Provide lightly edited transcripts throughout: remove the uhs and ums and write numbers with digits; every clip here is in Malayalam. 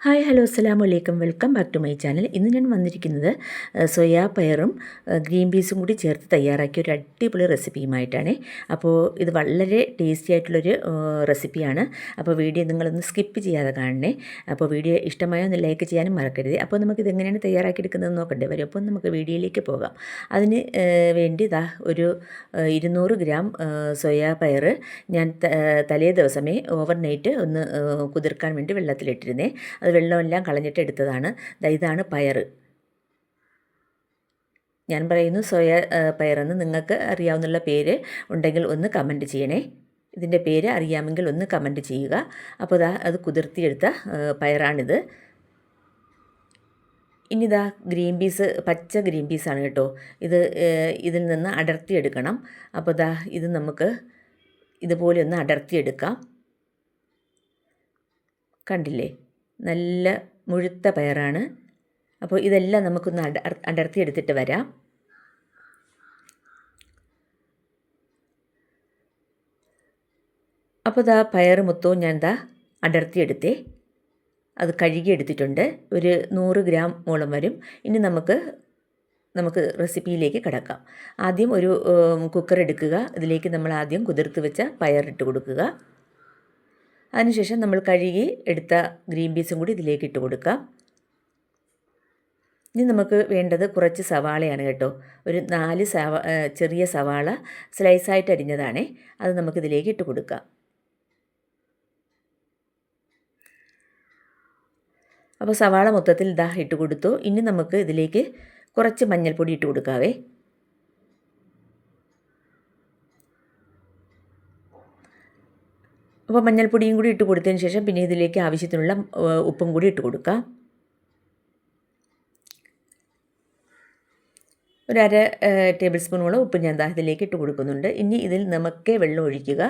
ഹായ് ഹലോ അസ്സലാമു അലൈക്കും welcome back to my channel. ഇന്ന് ഞാൻ വന്നിരിക്കുന്നത് സോയാ പയറും ഗ്രീൻ പീസും കൂടി ചേർത്ത് തയ്യാറാക്കിയ ഒരു അടിപൊളി റെസിപ്പിയുമായിട്ടാണ്. അപ്പോൾ ഇത് വളരെ ടേസ്റ്റി ആയിട്ടുള്ളൊരു റെസിപ്പിയാണ്. അപ്പോൾ വീഡിയോ നിങ്ങളൊന്ന് സ്കിപ്പ് ചെയ്യാതെ കാണണേ. അപ്പോൾ വീഡിയോ ഇഷ്ടമായ ഒന്ന് ലൈക്ക് ചെയ്യാനും മറക്കരുത്. അപ്പോൾ നമുക്കിത് എങ്ങനെയാണ് തയ്യാറാക്കിയെടുക്കുന്നതെന്ന് നോക്കണ്ടേ വരും. അപ്പോൾ നമുക്ക് വീഡിയോയിലേക്ക് പോകാം. അതിന് വേണ്ടി ഒരു 200 ഗ്രാം സോയാ പയർ ഞാൻ തലേ ദിവസമേ ഓവർനൈറ്റ് ഒന്ന് കുതിർക്കാൻ വേണ്ടി വെള്ളത്തിലിട്ടിരുന്നേ. അത് വെള്ളമെല്ലാം കളഞ്ഞിട്ട് എടുത്തതാണ്. ഇതാണ് പയർ. ഞാൻ പറയുന്നു സോയ പയറെന്ന്. നിങ്ങൾക്ക് അറിയാവുന്ന പേര് ഉണ്ടെങ്കിൽ ഒന്ന് കമൻറ്റ് ചെയ്യണേ. ഇതിൻ്റെ പേര് അറിയാമെങ്കിൽ ഒന്ന് കമൻറ്റ് ചെയ്യുക. അപ്പോൾ അത് കുതിർത്തിയെടുത്ത പയറാണിത്. ഇനി ഗ്രീൻ പീസ്, പച്ച ഗ്രീൻ പീസാണ് കേട്ടോ. ഇതിൽ നിന്ന് അടർത്തിയെടുക്കണം. അപ്പോൾ ഇത് നമുക്ക് ഇതുപോലെ ഒന്ന് അടർത്തിയെടുക്കാം. കണ്ടില്ലേ, നല്ല മുഴുത്ത പയറാണ്. അപ്പോൾ ഇതെല്ലാം നമുക്കൊന്ന് അടർത്തിയെടുത്തിട്ട് വരാം. അപ്പോൾ പയർ മൊത്തവും ഞാൻ അടർത്തിയെടുത്തേ. അത് കഴുകിയെടുത്തിട്ടുണ്ട്. ഒരു 100 ഗ്രാം മോളം വരും. ഇനി നമുക്ക് റെസിപ്പിയിലേക്ക് കിടക്കാം. ആദ്യം ഒരു കുക്കർ എടുക്കുക. ഇതിലേക്ക് നമ്മൾ ആദ്യം കുതിർത്ത് വെച്ച പയറിട്ട് കൊടുക്കുക. അതിനുശേഷം നമ്മൾ കഴുകി എടുത്ത ഗ്രീൻ പീസും കൂടി ഇതിലേക്ക് ഇട്ട് കൊടുക്കാം. ഇനി നമുക്ക് വേണ്ടത് കുറച്ച് സവാളയാണ് കേട്ടോ. ഒരു 4 ചെറിയ സവാള സ്ലൈസായിട്ട് അരിഞ്ഞതാണേ. അത് നമുക്കിതിലേക്ക് ഇട്ട് കൊടുക്കാം. അപ്പോൾ സവാള മൊത്തത്തിൽ ഇട്ട് കൊടുത്തു. ഇനി നമുക്ക് ഇതിലേക്ക് കുറച്ച് മഞ്ഞൾപ്പൊടി ഇട്ട് കൊടുക്കാവേ. അപ്പോൾ മഞ്ഞൾപ്പൊടിയും കൂടി ഇട്ട് കൊടുത്തതിന് ശേഷം പിന്നെ ഇതിലേക്ക് ആവശ്യത്തിനുള്ള ഉപ്പും കൂടി ഇട്ട് കൊടുക്കാം. ഒരു 1/2 ടേബിൾ സ്പൂണോളം ഉപ്പ് ഞാൻ ഇതിലേക്ക് ഇട്ട് കൊടുക്കുന്നുണ്ട്. ഇനി ഇതിൽ നമുക്ക് വെള്ളം ഒഴിക്കുക.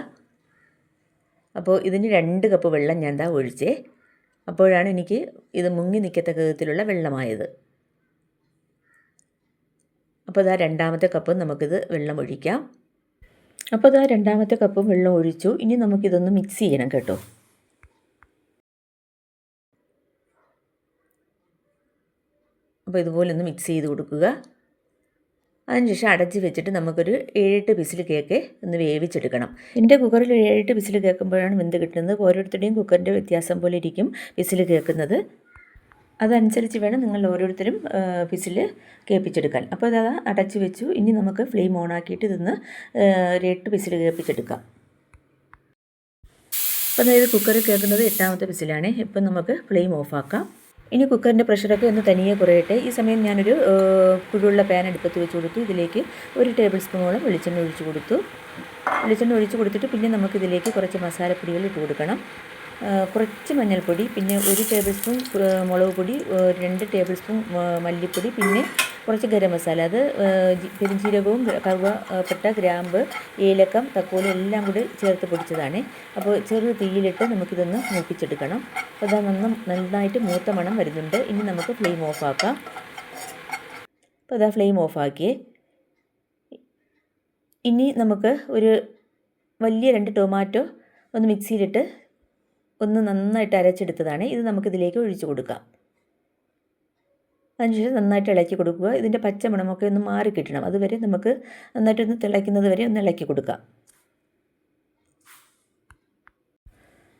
അപ്പോൾ ഇതിന് 2 കപ്പ് വെള്ളം ഞാൻ ഒഴിച്ചേ. അപ്പോഴാണ് എനിക്ക് ഇത് മുങ്ങി നിൽക്കത്തക്ക വിധത്തിലുള്ള വെള്ളമായത്. അപ്പോൾ രണ്ടാമത്തെ കപ്പ് നമുക്കിത് വെള്ളം ഒഴിക്കാം. അപ്പോൾ രണ്ടാമത്തെ കപ്പ് വെള്ളം ഒഴിച്ചു. ഇനി നമുക്കിതൊന്ന് മിക്സ് ചെയ്യണം കേട്ടോ. അപ്പോൾ ഇതുപോലെ ഒന്ന് മിക്സ് ചെയ്ത് കൊടുക്കുക. അതിനുശേഷം അടച്ച് വെച്ചിട്ട് നമുക്കൊരു 7-8 വിസിൽ കേക്ക് ഒന്ന് വേവിച്ചെടുക്കണം. എൻ്റെ കുക്കറിൽ 7-8 വിസിൽ കേൾക്കുമ്പോഴാണ് വെന്ത് കിട്ടുന്നത്. ഓരോരുത്തരുടെയും കുക്കറിൻ്റെ വ്യത്യാസം പോലെ ഇരിക്കും വിസിൽ കേൾക്കുന്നത്. അതനുസരിച്ച് വേണം നിങ്ങൾ ഓരോരുത്തരും വിസിൽ കേൾപ്പിച്ചെടുക്കാൻ. അപ്പോൾ അടച്ച് വെച്ചു. ഇനി നമുക്ക് ഫ്ലെയിം ഓണാക്കിയിട്ട് ഇതൊന്ന് 8 വിസിൽ കേൾപ്പിച്ചെടുക്കാം. അപ്പോൾ ഇത് കുക്കറിൽ കേൾക്കുന്നത് 8ാമത്തെ വിസിലാണ്. ഇപ്പം നമുക്ക് ഫ്ലെയിം ഓഫാക്കാം. ഇനി കുക്കറിൻ്റെ പ്രഷറൊക്കെ ഒന്ന് തനിയെ കുറയട്ടെ. ഈ സമയം ഞാനൊരു പുഴുള്ള പാൻ അടുപ്പത്ത് വെച്ച് കൊടുത്തു. ഇതിലേക്ക് 1 ടേബിൾ സ്പൂണോളം വെളിച്ചെണ്ണ ഒഴിച്ച് കൊടുത്തു. വെളിച്ചെണ്ണ ഒഴിച്ച് കൊടുത്തിട്ട് പിന്നെ നമുക്കിതിലേക്ക് കുറച്ച് മസാലപ്പൊടികൾ ഇട്ട് കൊടുക്കണം. കുറച്ച് മഞ്ഞൾപ്പൊടി, പിന്നെ 1 ടേബിൾ സ്പൂൺ മുളക് പൊടി, 2 ടേബിൾ സ്പൂൺ മല്ലിപ്പൊടി, പിന്നെ കുറച്ച് ഗരം മസാല. അത് പെരുംജീരകവും കറുവപ്പട്ട, ഗ്രാമ്പ്, ഏലക്കം, തക്കോലം എല്ലാം കൂടി ചേർത്ത് പൊടിച്ചതാണ്. അപ്പോൾ ചെറു തീയിലിട്ട് നമുക്കിതൊന്ന് മൂപ്പിച്ചെടുക്കണം. അപ്പോൾ നന്നായിട്ട് മൂത്ത മണം വരുന്നുണ്ട്. ഇനി നമുക്ക് ഫ്ലെയിം ഓഫാക്കാം. അപ്പോൾ ഫ്ലെയിം ഓഫാക്കിയേ. ഇനി നമുക്ക് ഒരു വലിയ 2 ടൊമാറ്റോ ഒന്ന് മിക്സിയിലിട്ട് ഒന്ന് നന്നായിട്ട് അരച്ചെടുത്തതാണ്. ഇത് നമുക്കിതിലേക്ക് ഒഴിച്ചു കൊടുക്കാം. അതിനുശേഷം നന്നായിട്ട് ഇളക്കി കൊടുക്കുക. ഇതിൻ്റെ പച്ചമണമൊക്കെ ഒന്ന് മാറി കിട്ടണം. അതുവരെ നമുക്ക് നന്നായിട്ടൊന്ന് തിളയ്ക്കുന്നത് വരെ ഒന്ന് ഇളക്കി കൊടുക്കാം.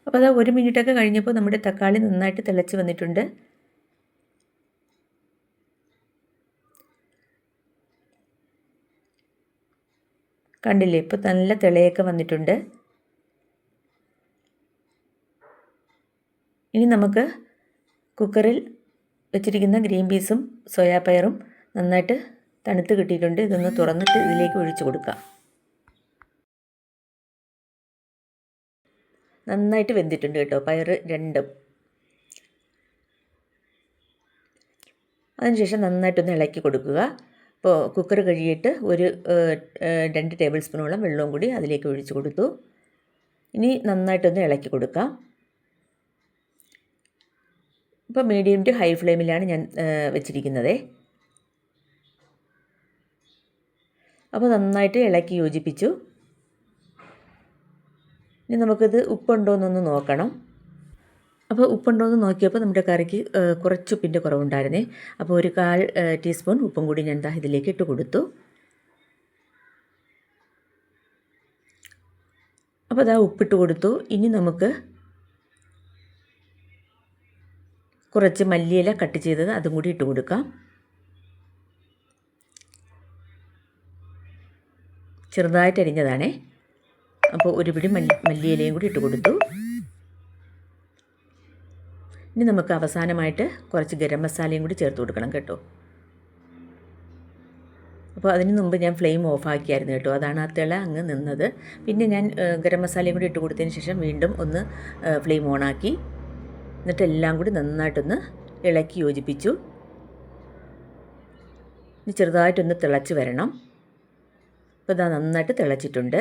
അപ്പോൾ 1 മിനിറ്റൊക്കെ കഴിഞ്ഞപ്പോൾ നമ്മുടെ തക്കാളി നന്നായിട്ട് തിളച്ച് വന്നിട്ടുണ്ട്. കണ്ടില്ലേ, ഇപ്പോൾ നല്ല തിളയൊക്കെ വന്നിട്ടുണ്ട്. ഇനി നമുക്ക് കുക്കറിൽ വെച്ചിരിക്കുന്ന ഗ്രീൻ പീസും സോയാപ്പയറും നന്നായിട്ട് തണുത്ത് കിട്ടിയിട്ടുണ്ട്. ഇതൊന്ന് തുറന്നിട്ട് ഇതിലേക്ക് ഒഴിച്ചു കൊടുക്കാം. നന്നായിട്ട് വെന്തിട്ടുണ്ട് കേട്ടോ പയർ രണ്ടും. അതിനുശേഷം നന്നായിട്ടൊന്ന് ഇളക്കി കൊടുക്കുക. ഇപ്പോൾ കുക്കർ കഴുകിയിട്ട് ഒരു 2 ടേബിൾ സ്പൂണോളം വെള്ളവും കൂടി അതിലേക്ക് ഒഴിച്ചു കൊടുത്തു. ഇനി നന്നായിട്ടൊന്ന് ഇളക്കി കൊടുക്കാം. ഇപ്പോൾ മീഡിയം ടു ഹൈ ഫ്ലെയിമിലാണ് ഞാൻ വെച്ചിരിക്കുന്നത്. അപ്പോൾ നന്നായിട്ട് ഇളക്കി യോജിപ്പിച്ചു. ഇനി നമുക്കിത് ഉപ്പുണ്ടോ എന്നൊന്ന് നോക്കണം. അപ്പോൾ ഉപ്പുണ്ടോ എന്ന് നോക്കിയപ്പോൾ നമ്മുടെ കറിക്ക് കുറച്ച് ഉപ്പിൻ്റെ കുറവുണ്ടായിരുന്നേ. അപ്പോൾ ഒരു 1/4 ടീസ്പൂൺ ഉപ്പും കൂടി ഞാൻ ഇതിലേക്ക് ഇട്ട് കൊടുത്തു. അപ്പോൾ ഉപ്പിട്ട് കൊടുത്തു. ഇനി നമുക്ക് കുറച്ച് മല്ലിയില കട്ട് ചെയ്തത് അതും കൂടി ഇട്ട് കൊടുക്കാം. ചെറുതായിട്ട് അരിഞ്ഞതാണേ. അപ്പോൾ ഒരു പിടി മല്ലിയിലയും കൂടി ഇട്ട് കൊടുത്തു. ഇനി നമുക്ക് അവസാനമായിട്ട് കുറച്ച് ഗരം മസാലയും കൂടി ചേർത്ത് കൊടുക്കണം കേട്ടോ. അപ്പോൾ അതിന് മുമ്പ് ഞാൻ ഫ്ലെയിം ഓഫാക്കിയായിരുന്നു കേട്ടോ. അതാണ് ആ തിള അങ്ങ് നിന്നത്. പിന്നെ ഞാൻ ഗരം മസാലയും കൂടി ഇട്ട് കൊടുത്തതിന് ശേഷം വീണ്ടും ഒന്ന് ഫ്ലെയിം ഓണാക്കി. എന്നിട്ട് എല്ലാം കൂടി നന്നായിട്ടൊന്ന് ഇളക്കി യോജിപ്പിച്ചു. ഇനി ചെറുതായിട്ടൊന്ന് തിളച്ച് വരണം. അപ്പോൾ നന്നായിട്ട് തിളച്ചിട്ടുണ്ട്.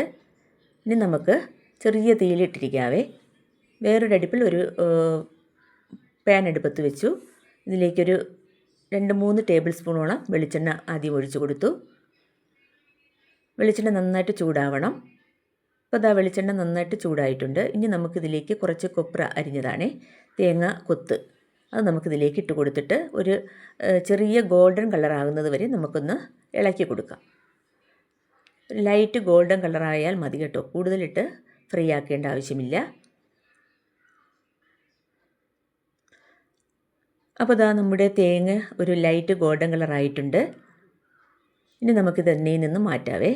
ഇനി നമുക്ക് ചെറിയ തീയിലിട്ടിരിക്കാവേ. വേറൊരു അടുപ്പിൽ ഒരു പാൻ അടുപ്പത്ത് വെച്ചു. ഇതിലേക്കൊരു 2-3 ടേബിൾ സ്പൂണോളം വെളിച്ചെണ്ണ ആദ്യം ഒഴിച്ചു കൊടുത്തു. വെളിച്ചെണ്ണ നന്നായിട്ട് ചൂടാവണം. അപ്പോൾ വെളിച്ചെണ്ണ നന്നായിട്ട് ചൂടായിട്ടുണ്ട്. ഇനി നമുക്കിതിലേക്ക് കുറച്ച് കൊപ്ര അരിഞ്ഞതാണേ, തേങ്ങ കൊത്ത്, അത് നമുക്കിതിലേക്ക് ഇട്ട് കൊടുത്തിട്ട് ഒരു ചെറിയ ഗോൾഡൻ കളറാകുന്നത് വരെ നമുക്കൊന്ന് ഇളക്കി കൊടുക്കാം. ലൈറ്റ് ഗോൾഡൻ കളറായാൽ മതി കേട്ടോ. കൂടുതലിട്ട് ഫ്രൈ ആക്കേണ്ട ആവശ്യമില്ല. അപ്പോൾ നമ്മുടെ തേങ്ങ ഒരു ലൈറ്റ് ഗോൾഡൻ കളറായിട്ടുണ്ട്. ഇനി നമുക്കിത് എണ്ണയിൽ നിന്ന് മാറ്റാവേ.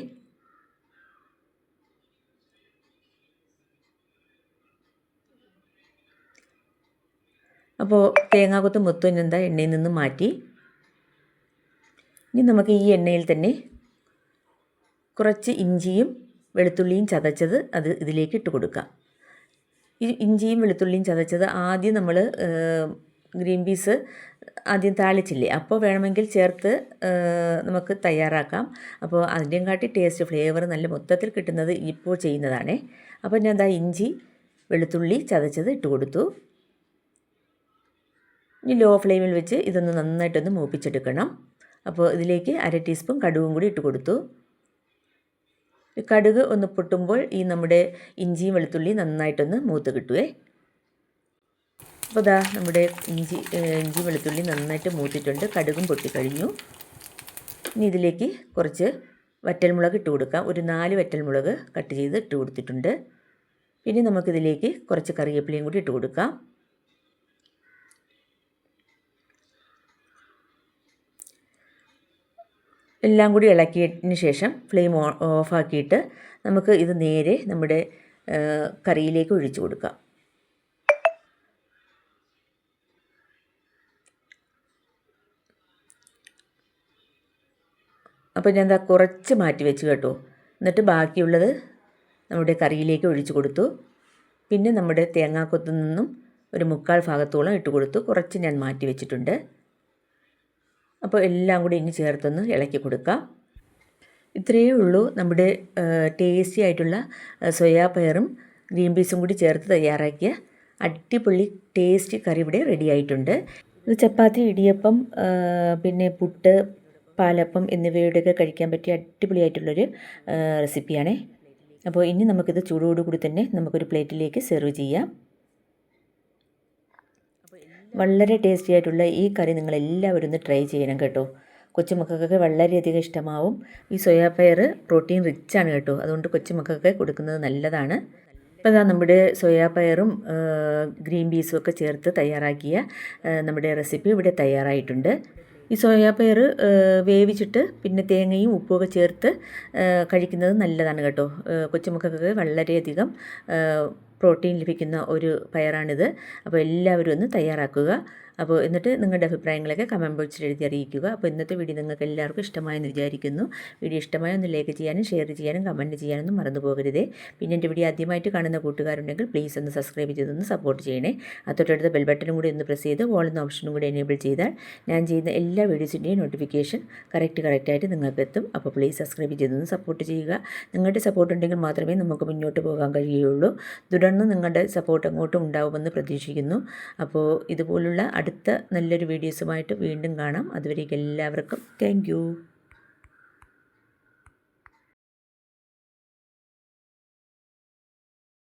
അപ്പോൾ തേങ്ങാക്കൊത്ത് മൊത്തം എണ്ണയിൽ നിന്ന് മാറ്റി. ഇനി നമുക്ക് ഈ എണ്ണയിൽ തന്നെ കുറച്ച് ഇഞ്ചിയും വെളുത്തുള്ളിയും ചതച്ചത് അത് ഇതിലേക്ക് ഇട്ട് കൊടുക്കാം. ഈ ഇഞ്ചിയും വെളുത്തുള്ളിയും ചതച്ചത് ആദ്യം നമ്മൾ ഗ്രീൻ പീസ് ആദ്യം താളിച്ചില്ലേ, അപ്പോൾ വേണമെങ്കിൽ ചേർത്ത് നമുക്ക് തയ്യാറാക്കാം. അപ്പോൾ അതിൻ്റെയും കാട്ടി ടേസ്റ്റ് ഫ്ലേവർ നല്ല മൊത്തത്തിൽ കിട്ടുന്നത് ഇപ്പോൾ ചെയ്യുന്നതാണേ. അപ്പോൾ ഞാൻ ഇഞ്ചി വെളുത്തുള്ളി ചതച്ചത് ഇട്ട് കൊടുത്തു. ഇനി ലോ ഫ്ലെയിമിൽ വെച്ച് ഇതൊന്ന് നന്നായിട്ടൊന്ന് മൂപ്പിച്ചെടുക്കണം. അപ്പോൾ ഇതിലേക്ക് 1/2 ടീസ്പൂൺ കടുകും കൂടി ഇട്ട് കൊടുത്തു. കടുക് ഒന്ന് പൊട്ടുമ്പോൾ ഈ നമ്മുടെ ഇഞ്ചിയും വെളുത്തുള്ളിയും നന്നായിട്ടൊന്ന് മൂത്ത് കിട്ടുവേ. അപ്പോൾ നമ്മുടെ ഇഞ്ചി വെളുത്തുള്ളി നന്നായിട്ട് മൂത്തിട്ടുണ്ട്. കടുകും പൊട്ടിക്കഴിഞ്ഞു. ഇനി ഇതിലേക്ക് കുറച്ച് വറ്റൽമുളക് ഇട്ട് കൊടുക്കാം. ഒരു 4 വറ്റൽമുളക് കട്ട് ചെയ്ത് ഇട്ട് കൊടുത്തിട്ടുണ്ട്. പിന്നെ നമുക്കിതിലേക്ക് കുറച്ച് കറിവേപ്പിലയും കൂടി ഇട്ട് കൊടുക്കാം. എല്ലാം കൂടി ഇളക്കിയതിന് ശേഷം ഫ്ലെയിം ഓഫാക്കിയിട്ട് നമുക്ക് ഇത് നേരെ നമ്മുടെ കറിയിലേക്ക് ഒഴിച്ചു കൊടുക്കാം. അപ്പോൾ ഞാൻ കുറച്ച് മാറ്റി വെച്ച് കേട്ടോ. എന്നിട്ട് ബാക്കിയുള്ളത് നമ്മുടെ കറിയിലേക്ക് ഒഴിച്ചു കൊടുത്തു. പിന്നെ നമ്മുടെ തേങ്ങാക്കൊത്തു നിന്നും ഒരു 1/4 ഭാഗത്തോളം ഇട്ട് കൊടുത്തു. കുറച്ച് ഞാൻ മാറ്റി വെച്ചിട്ടുണ്ട്. അപ്പോൾ എല്ലാം കൂടി ഇനി ചേർത്തൊന്ന് ഇളക്കി കൊടുക്കാം. ഇത്രയേ ഉള്ളൂ. നമ്മുടെ ടേസ്റ്റി ആയിട്ടുള്ള സോയാ പയറും ഗ്രീൻ പീസും കൂടി ചേർത്ത് തയ്യാറാക്കിയ അടിപൊളി ടേസ്റ്റി കറി ഇവിടെ റെഡി ആയിട്ടുണ്ട്. ഇത് ചപ്പാത്തി, ഇടിയപ്പം, പിന്നെ പുട്ട്, പാലപ്പം എന്നിവയുടെയൊക്കെ കഴിക്കാൻ പറ്റിയ അടിപൊളിയായിട്ടുള്ളൊരു റെസിപ്പിയാണേ. അപ്പോൾ ഇനി നമുക്കിത് ചൂടോടുകൂടി തന്നെ നമുക്കൊരു പ്ലേറ്റിലേക്ക് സെർവ് ചെയ്യാം. വളരെ ടേസ്റ്റി ആയിട്ടുള്ള ഈ കറി നിങ്ങളെല്ലാവരും ഒന്ന് ട്രൈ ചെയ്യണം കേട്ടോ. കൊച്ചുമക്കൾക്കൊക്കെ വളരെയധികം ഇഷ്ടമാവും. ഈ സോയാപ്പയർ പ്രോട്ടീൻ റിച്ച് ആണ് കേട്ടോ. അതുകൊണ്ട് കൊച്ചുമക്കൾക്ക് കൊടുക്കുന്നത് നല്ലതാണ്. അപ്പോൾ നമ്മുടെ സോയാപ്പയറും ഗ്രീൻ പീസും ഒക്കെ ചേർത്ത് തയ്യാറാക്കിയ നമ്മുടെ റെസിപ്പി ഇവിടെ തയ്യാറായിട്ടുണ്ട്. ഈ സോയാപ്പയർ വേവിച്ചിട്ട് പിന്നെ തേങ്ങയും ഉപ്പുമൊക്കെ ചേർത്ത് കഴിക്കുന്നത് നല്ലതാണ് കേട്ടോ. കൊച്ചുമക്കൾക്ക് വളരെയധികം പ്രോട്ടീൻ ലഭിക്കുന്ന ഒരു പയറാണിത്. അപ്പോൾ എല്ലാവരും ഒന്ന് തയ്യാറാക്കുക. അപ്പോൾ എന്നിട്ട് നിങ്ങളുടെ അഭിപ്രായങ്ങളൊക്കെ കമൻറ്റ് ബോക്സിൽ എഴുതി അറിയിക്കുക. അപ്പോൾ ഇന്നത്തെ വീഡിയോ നിങ്ങൾക്ക് എല്ലാവർക്കും ഇഷ്ടമായെന്ന് വിചാരിക്കുന്നു. വീഡിയോ ഇഷ്ടമായ ഒന്ന് ലൈക്ക് ചെയ്യാനും ഷെയർ ചെയ്യാനും കമൻറ്റ് ചെയ്യാനൊന്നും മറന്നു പോകരുതേ. പിന്നെ എൻ്റെ വീഡിയോ ആദ്യമായിട്ട് കാണുന്ന കൂട്ടുകാരുണ്ടെങ്കിൽ പ്ലീസ് ഒന്ന് സബ്സ്ക്രൈബ് ചെയ്തൊന്ന് സപ്പോർട്ട് ചെയ്യണേ. തൊട്ടടുത്ത ബെൽ ബട്ടനും കൂടി ഒന്ന് പ്രസ് ചെയ്ത് ഓൾ എന്ന ഓപ്ഷനും കൂടി എനേബിൾ ചെയ്താൽ ഞാൻ ചെയ്യുന്ന എല്ലാ വീഡിയോസിൻ്റെയും നോട്ടിഫിക്കേഷൻ കറക്റ്റായിട്ട് നിങ്ങൾക്ക് എത്തും. അപ്പോൾ പ്ലീസ് സബ്സ്ക്രൈബ് ചെയ്തൊന്ന് സപ്പോർട്ട് ചെയ്യുക. നിങ്ങളുടെ സപ്പോർട്ട് ഉണ്ടെങ്കിൽ മാത്രമേ നമുക്ക് മുന്നോട്ട് പോകാൻ കഴിയുകയുള്ളൂ. തുടർന്ന് നിങ്ങളുടെ സപ്പോർട്ട് അങ്ങോട്ടും ഉണ്ടാവുമെന്ന് പ്രതീക്ഷിക്കുന്നു. അപ്പോൾ ഇതുപോലുള്ള അടുത്ത നല്ലൊരു വീഡിയോസുമായിട്ട് വീണ്ടും കാണാം. അതുവരേക്കും എല്ലാവർക്കും താങ്ക് യു.